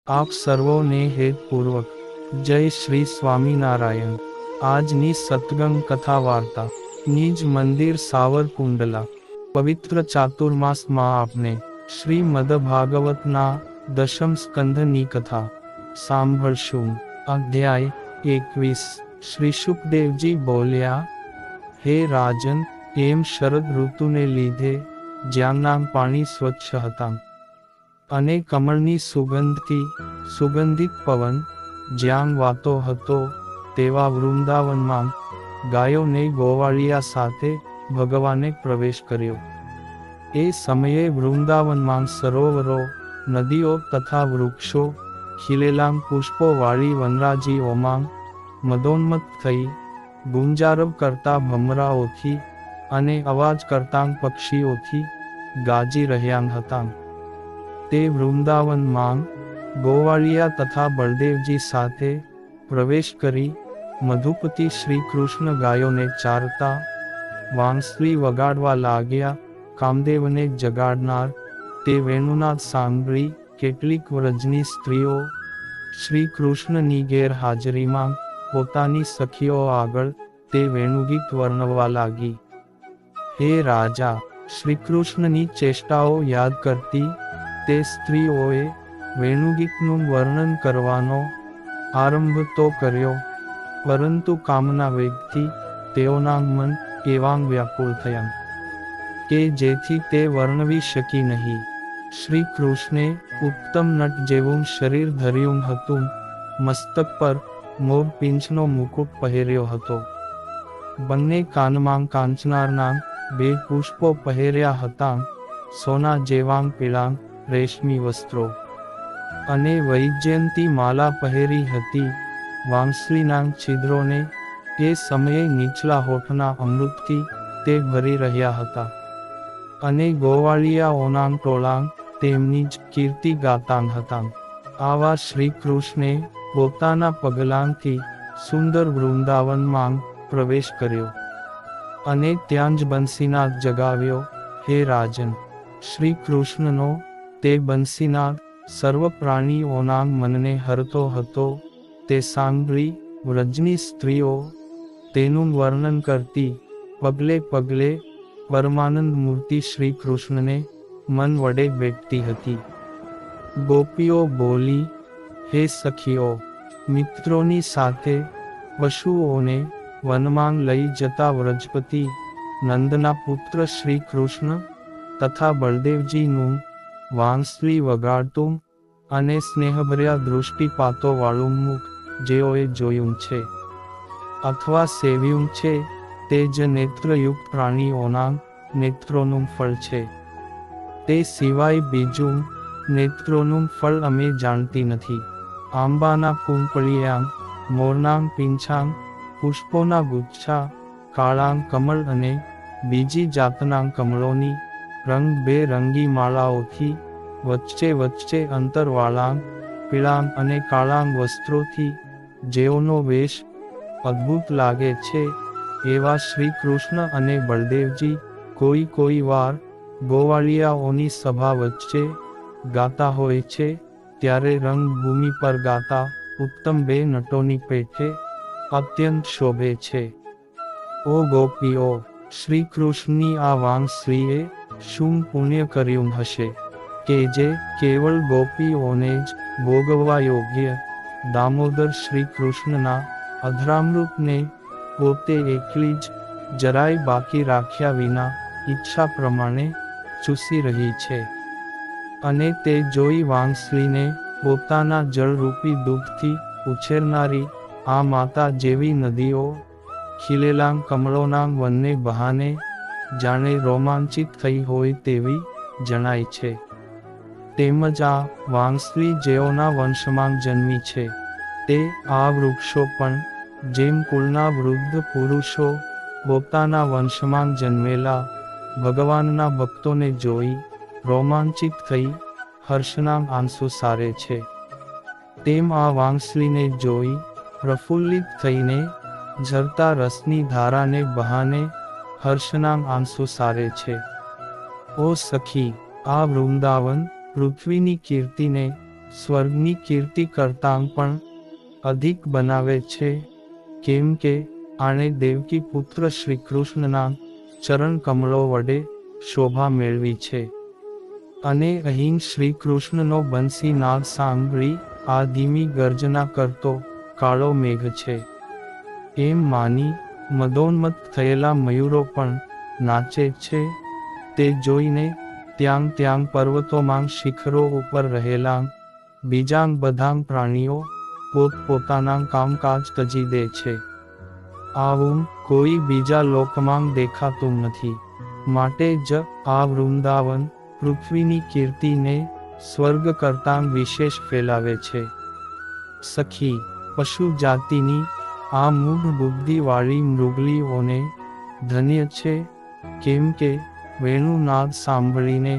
આપ સર્વોને હેતપૂર્વક જય શ્રી સ્વામિનારાયણ। આજની સત્સંગ કથા વાર્તા નિજ મંદિર સાવરકુંડલા। પવિત્ર ચાતુર્માસમાં આપને શ્રીમદ ભાગવતના દશમ સ્કંધની કથા સાંભળશું। અધ્યાય 21। શ્રી શુકદેવજી બોલ્યા, હે રાજન, એમ શરદ ઋતુને લીધે જ્યાંના પાણી સ્વચ્છ હતા અને કમળની સુગંધથી સુગંધિત પવન જ્યાં વાતો હતો તેવા વૃંદાવનમાં ગાયોને ગોવાળિયા સાથે ભગવાને પ્રવેશ કર્યો। એ સમયે વૃંદાવનમાં સરોવરો, નદીઓ તથા વૃક્ષો, ખીલેલાં પુષ્પો વાળી વનરાજીઓમાં મદોન્મત્ત થઈ ગુંજારવ કરતા ભમરાઓથી અને અવાજ કરતાં પક્ષીઓથી ગાજી રહ્યાં હતાં। તે વૃંદાવનમાં ગોવાળિયા તથા બળદેવજી સાથે પ્રવેશ કરી મધુપતિ શ્રી કૃષ્ણ ગાયોને ચારતા વાંસળી વગાડવા લાગ્યા। કામદેવને જગાડનાર તે વેણુનાદ સાંભળી કેટલીક વ્રજની સ્ત્રીઓ શ્રી કૃષ્ણની ગેરહાજરીમાં પોતાની સખીઓ આગળ તે વેણુગીત વર્ણવવા લાગી। હે રાજા, શ્રીકૃષ્ણની ચેષ્ટાઓ યાદ કરતી તે સ્ત્રીઓએ વેણુગીતનું વર્ણન કરવાનો આરંભ તો કર્યો, પરંતુ કામના વેગથી તેઓના મન એવાં વ્યાકુળ થયાં કે જેથી તે વર્ણવી શકી નહીં। શ્રી કૃષ્ણે ઉત્તમ નટ જેવું શરીર ધર્યું હતું, મસ્તક પર મોરપીંછનો મુકુટ પહેર્યો હતો, બંને કાનમાં કાંચનારના 2 પુષ્પો પહેર્યા હતાં, સોના જેવાં પીળાં રેશમી વસ્ત્રો અને વૈજયંતી માલા પહેરી હતી। વાંસળીના છિદ્રોને એ સમયે નીચલા હોઠના અમૃતથી તે ભરી રહ્યા હતા અને ગોવાળિયાઓનાં ટોળાં તેમની જ કીર્તિ ગાતાં હતાં। આવા શ્રી કૃષ્ણે પોતાના પગલાંથી સુંદર વૃંદાવનમાં પ્રવેશ કર્યો અને ત્યાં જ બંસીનાદ જગાવ્યો। હે રાજન, શ્રી કૃષ્ણનો તે બંસીનાદ સર્વ પ્રાણીઓના મનને હરતો હતો। તે સાંભળી વ્રજની સ્ત્રીઓ તેનું વર્ણન કરતી પગલે પગલે પરમાનંદ મૂર્તિ શ્રી કૃષ્ણને મન વડે વેઠતી હતી। ગોપીઓ બોલી, હે સખીઓ, મિત્રોની સાથે પશુઓને વનમાં લઈ જતા વ્રજપતિ નંદના પુત્ર શ્રી કૃષ્ણ તથા બળદેવજીનું વાંસળી વગાડતું અને સ્નેહભર્યા દૃષ્ટિપાતો વાળું મુખ જેઓએ જોયું છે અથવા સેવ્યું છે તે જ નેત્રયુક્ત પ્રાણીઓના નેત્રોનું ફળ છે। તે સિવાય બીજું નેત્રોનું ફળ અમે જાણતી નથી। આંબાના કુંપળિયાં, મોરનાં પીંછાં, પુષ્પોના ગુચ્છા, કાળાં કમળ અને બીજી જાતનાં કમળોની રંગબેરંગી માળાઓથી વચ્ચે વચ્ચે અંતરવાળાં પીળાં અને કાળાં વસ્ત્રોથી જેઓનો વેશ અદ્ભુત લાગે છે એવા શ્રી કૃષ્ણ અને બળદેવજી કોઈ વાર ગોવાળિયાઓની સભા વચ્ચે ગાતા હોય છે ત્યારે રંગભૂમિ પર ગાતા ઉત્તમ 2 નટોની પેઠે અત્યંત શોભે છે। ઓ ગોપીઓ, શ્રી કૃષ્ણની આ વાંસળીએ શું પુણ્ય કર્યું હશે કે જે કેવળ ગોપીઓને જ ભોગવવા યોગ્ય દામોદર શ્રી કૃષ્ણના અધરામૃતને પોતે એકલી જ જરાય બાકી રાખ્યા વિના ઈચ્છા પ્રમાણે ચૂસી રહી છે। અને તે જોઈ વાંસળીને પોતાના જળરૂપી દૂધથી ઉછેરનારી આ માતા જેવી નદીઓ ખીલેલાં કમળોના વનને બહાને જાણે રોમાંચિત થઈ હોય તેવી જણાય છે। તેમજ આ વાંસળી જેઓના વંશમાં જન્મી છે તે આ વૃક્ષો પણ જેમ કુળના વૃદ્ધ પુરુષો પોતાના વંશમાં જન્મેલા ભગવાનના ભક્તોને જોઈ રોમાંચિત થઈ હર્ષના આંસુ સારે છે, તેમ આ વાંસળીને જોઈ પ્રફુલ્લિત થઈને ઝરતા રસની ધારાને બહાને હર્ષના આંસુ સારે છે। ઓ સખી, આ વૃંદાવન પૃથ્વીની કીર્તિને સ્વર્ગની કીર્તિ કરતાં પણ અધિક બનાવે છે, કેમ કે આણે દેવકી પુત્ર શ્રી કૃષ્ણના ચરણ કમળો વડે શોભા મેળવી છે. અને અહીં શ્રી કૃષ્ણનો બંસી નાદ સાંભળી આ ધીમી ગર્જના કરતો કાળો મેઘ છે એમ માની મદોન્મત્ત થયેલા મયુરો પણ નાચે છે. તે જોઈને ત્યાં પર્વતોમાં શિખરો ઉપર રહેલા બીજાં બધાં પ્રાણીઓ પોતપોતાના કામકાજ તજી દે છે. આવું કોઈ બીજા લોકમાં દેખાતું નથી. માટે જ આ વૃંદાવન પૃથ્વીની કીર્તિને સ્વર્ગ કરતાં વિશેષ ફેલાવે છે. સખી, પશુ જાતિની આ મૂઢ બુદ્ધિવાળી મૃગલીઓને ધન્ય છે, કેમ કે વેણુનાદ સાંભળીને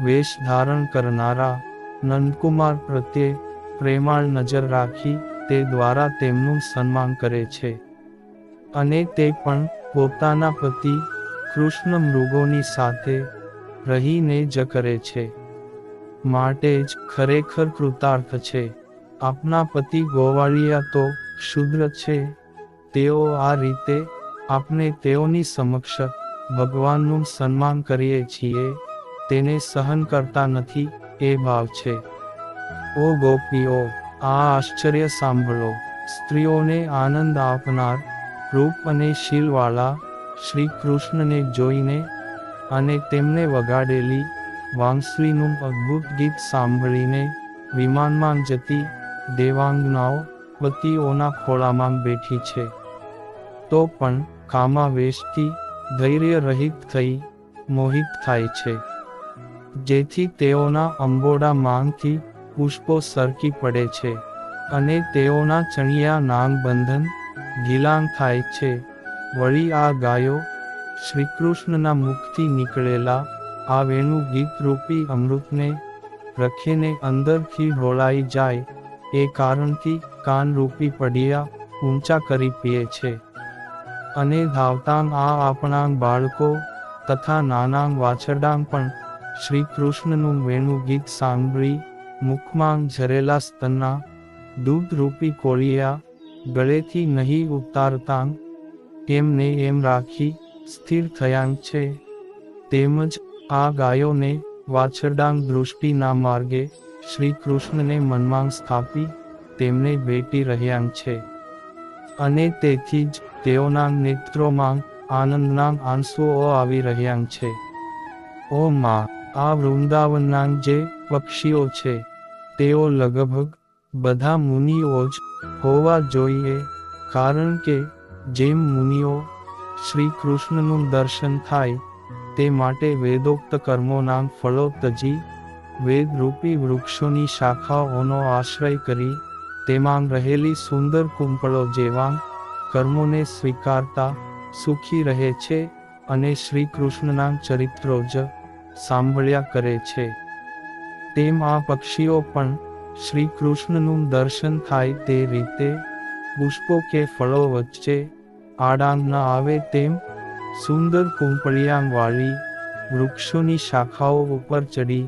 વેશ ધારણ કરનારા નંદકુમાર પ્રત્યે પ્રેમાળ નજર રાખી તે દ્વારા તેમનું સન્માન કરે છે. અને તે પણ પોતાના પતિ કૃષ્ણ મૃગોની સાથે રહીને જ કરે છે. માટે જ ખરેખર કૃતાર્થ છે. આપના પતિ ગોવાળિયા તો ક્ષુદ્ર છે, તેઓ આ રીતે આપણે તેઓની સમક્ષ ભગવાનનું સન્માન કરીએ છીએ તેને સહન કરતા નથી એ ભાવ છે. ઓ ગોપીઓ, આ આશ્ચર્ય સાંભળો. સ્ત્રીઓને આનંદ આપનાર રૂપ અને શીલવાળા શ્રી કૃષ્ણને જોઈને અને તેમને વગાડેલી વાંસળીનું અદ્ભુત ગીત સાંભળીને વિમાનમાં જતી દેવાંગનાઓ પતિઓના ખોળામાં બેઠી છે. તો પણ કામાવેશથી ધૈર્ય રહિત થઈ મોહિત થાય છે, જેથી તેઓના અંબોડા માંગથી પુષ્પો સરકી પડે છે અને તેઓના ચણિયા નાગ બંધન ગીલાંગ થાય છે. વળી આ ગાયો શ્રીકૃષ્ણના મુખથી નીકળેલા આ વેણુ ગીતરૂપી અમૃતને રખેને અંદરથી ઢોળાઈ જાય એ કારણથી કાનરૂપી પડિયા ઊંચા કરી પીએ છે. અને ધાવતાં આ આપણાં બાળકો તથા નાનાં વાછરડાં પણ શ્રી કૃષ્ણનું વેણુ ગીત સાંભળી મુખમાં ઝરેલા સ્તનના દૂધરૂપી કોળિયા ગળેથી નહીં ઉતારતાં એમને એમ રાખી સ્થિર થયાં છે. તેમજ આ ગાયોને વાછરડાં દૃષ્ટિના માર્ગે શ્રી કૃષ્ણને મનમાં સ્થાપી તેમને ભેટી રહ્યાં છે. અને તેથી જ તેઓના નેત્રોમાં આનંદના આંસુઓ આવી રહ્યાં છે. ઓ મા, આ વૃંદાવનના જે પક્ષીઓ છે તેઓ લગભગ બધા મુનિઓ જ હોવા જોઈએ, કારણ કે જેમ મુનિઓ શ્રી કૃષ્ણનું દર્શન થાય તે માટે વેદોક્ત કર્મોના ફળો તજી વેદરૂપી વૃક્ષોની શાખાઓનો આશ્રય કરી તેમાં રહેલી સુંદર કુંપળો જેવા કર્મોને સ્વીકારતા સુખી રહે છે અને શ્રી કૃષ્ણના ચરિત્રો જ સાંભળ્યા કરે છે. તેમ આ પક્ષીઓ પણ શ્રી કૃષ્ણનું દર્શન થાય તે રીતે પુષ્પો કે ફળો વચ્ચે આડાંગ ન આવે તેમ સુંદર કુંપળિયાંવાળી વૃક્ષોની શાખાઓ ઉપર ચડી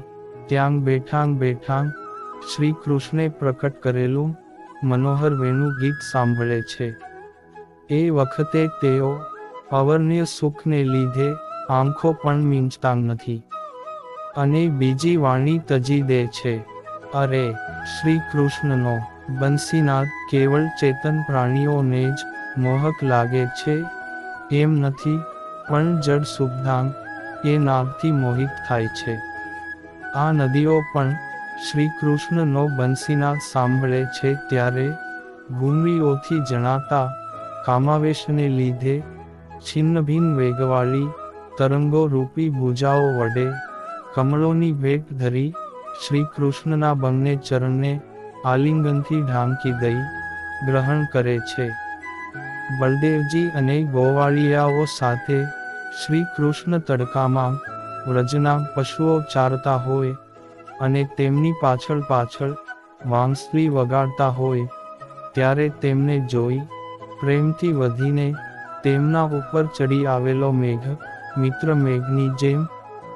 ત્યાં બેઠાં શ્રી કૃષ્ણે પ્રકટ કરેલું મનોહર વેણુ ગીત સાંભળે છે. એ વખતે તેઓ અવર્ણ્ય સુખને લીધે આંખો પણ મીંચતાં નથી અને બીજી વાણી તજી દે છે. અરે, શ્રી કૃષ્ણનો બંસીનાદ કેવળ ચેતન પ્રાણીઓને જ મોહક લાગે છે એમ નથી, પણ જડ શુદ્ધાંગ એ નાદથી મોહિત થાય છે. આ નદીઓ પણ શ્રી કૃષ્ણનો બંસીનાદ સાંભળે છે ત્યારે ભૂમિઓથી જણાતા કામાવેશને લીધે છિન્નભિન્ન વેગવાળી તરંગો રૂપી ભુજાઓ વડે કમળોની ભેટ ધરી શ્રી કૃષ્ણના બંને ચરણને આલિંગનથી ઢાંકી દઈ ગ્રહણ કરે છે. બળદેવજી અને ગોવાળિયાઓ સાથે શ્રી કૃષ્ણ તડકામાં વ્રજના પશુઓ ચારતા હોય અને તેમની પાછળ વાંસળી વગાડતા હોય ત્યારે તેમને જોઈ પ્રેમથી વધીને તેમના ઉપર ચડી આવેલો મેઘ મિત્ર મેઘની જેમ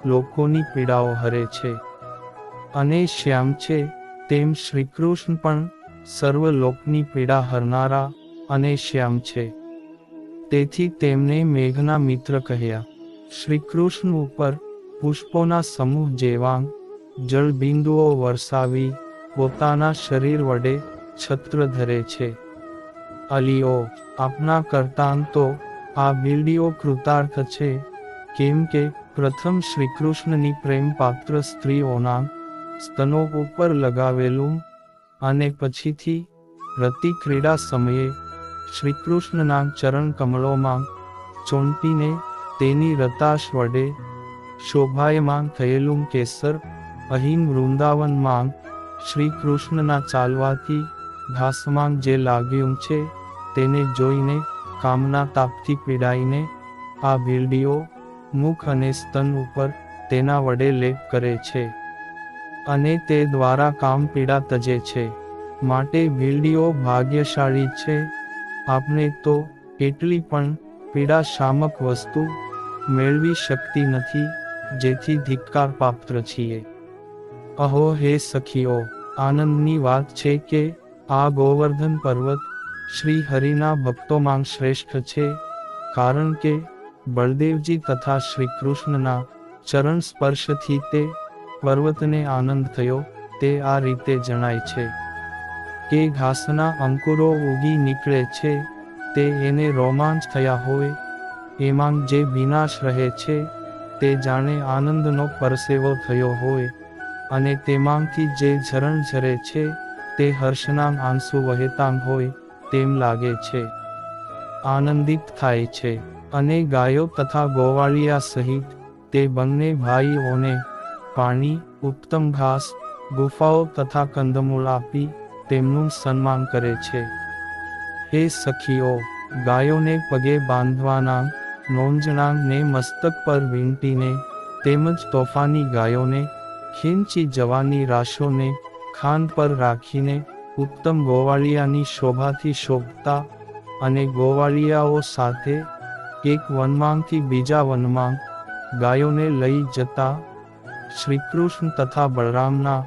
લોકોની પીડાઓ હરે છે. અને શ્યામ છે તેમ શ્રીકૃષ્ણ પણ સર્વ લોકની પીડા હરનારા અને શ્યામ છે. તેથી તેમને મેઘના મિત્ર કહ્યા. શ્રીકૃષ્ણ ઉપર પુષ્પોના સમૂહ જેવાં જળબિંદુઓ વરસાવી પોતાના શરીર વડે છત્ર ધરે છે. અલીઓ, આપના કરતાં તો આ બિલ્ડીઓ કૃતાર્થ છે, કેમ કે પ્રથમ શ્રીકૃષ્ણની પ્રેમ પાત્ર સ્ત્રીઓના સ્તનો ઉપર લગાવેલું અને પછીથી રતિ ક્રીડા સમયે શ્રીકૃષ્ણના ચરણ કમળોમાં ચોંટીને તેની રતાશ વડે શોભાયમાન થયેલું કેસર અહીં વૃંદાવનમાં શ્રી કૃષ્ણના ચાલવાથી ઘાસમાં જે લાગ્યું છે તેને જોઈને કામના તાપથી પીડાઈને આ ભીલડીઓ મુખ અને સ્તન ઉપર તેના વડે લેપ કરે છે અને તે દ્વારા કામ પીડા તજે છે. માટે ભીલડીઓ ભાગ્યશાળી છે. આપણે તો એટલી પણ પીડા શામક વસ્તુ મેળવી શકતી નથી, જેથી ધિક્કાર પાત્ર છીએ. અહો હે સખીઓ, આનંદની વાત છે કે આ ગોવર્ધન પર્વત શ્રી હરિના ભક્તોમાં શ્રેષ્ઠ છે, કારણ કે બળદેવજી તથા શ્રી કૃષ્ણના ચરણ સ્પર્શથી તે પર્વતને આનંદ થયો તે આ રીતે જણાય છે કે ઘાસના અંકુરો ઉગી નીકળે છે તે એને રોમાંચ થયા હોય, એમાં જે વિનાશ રહે છે તે જાણે આનંદનો પરસેવો થયો હોય, અને તેમાંથી જે ઝરણ ઝરે છે તે હર્ષના આંસુ વહેતાં હોય તેમ લાગે છે. આનંદિત થાય છે અને ગાયો તથા ગોવાળિયા સહિત તે બંને ભાઈઓને પાણી, ઉત્તમ ઘાસ, ગુફાઓ તથા કંદમૂળ આપી તેમનું સન્માન કરે છે. હે સખીઓ, ગાયોને પગે બાંધવાના નોંજણા ને મસ્તક પર વીંટીને તેમજ તોફાની ગાયોને ખેંચી જવાની રાશોને ખાંડ પર રાખીને ઉત્તમ ગોવાળિયાની શોભાથી શોભતા અને ગોવાળિયાઓ સાથે એક વનમાંથી બીજા વનમાં ગાયોને લઈ જતા શ્રીકૃષ્ણ તથા બળરામના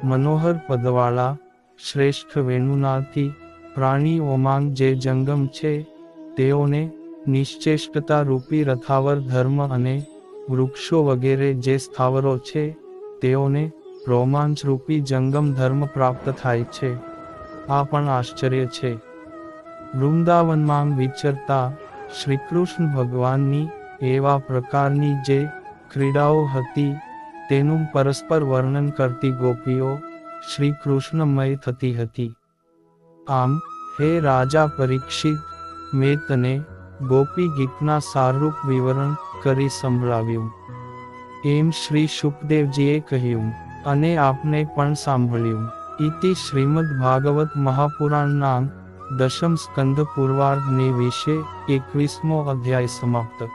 મનોહર પદવાળા શ્રેષ્ઠ વેણુનાથી પ્રાણીઓમાં જે જંગમ છે તેઓને નિશ્ચેષ્ટતા રૂપી રથાવર ધર્મ અને વૃક્ષો વગેરે જે સ્થાવરો છે તેઓને રોમાંચ રૂપી જંગમ ધર્મ પ્રાપ્ત થાય છે. આ પણ આશ્ચર્ય છે. વૃંદાવનમાં વિચરતા શ્રીકૃષ્ણ ભગવાનની એવા પ્રકારની જે ક્રીડાઓ હતી તેનું પરસ્પર વર્ણન કરતી ગોપીઓ શ્રી કૃષ્ણમય થતી હતી. આમ હે રાજા પરીક્ષિત, મેં તને ગોપી ગીતના સારરૂપ વિવરણ કરી સંભળાવ્યું. એમ શ્રી શુકદેવજીએ કહ્યું અને આપને પણ સાંભળ્યું. ઇતિ શ્રીમદ ભાગવત મહાપુરાણના દશમ સ્કંદ પૂર્વાર્ધને વિશે 21મો અધ્યાય સમાપ્ત.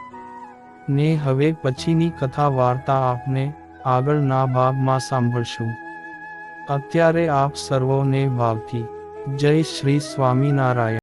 ને હવે પછીની કથા વાર્તા આપને આગળના ભાગમાં સાંભળશું. અત્યારે આપ સર્વોને ભાવથી જય શ્રી સ્વામિનારાયણ.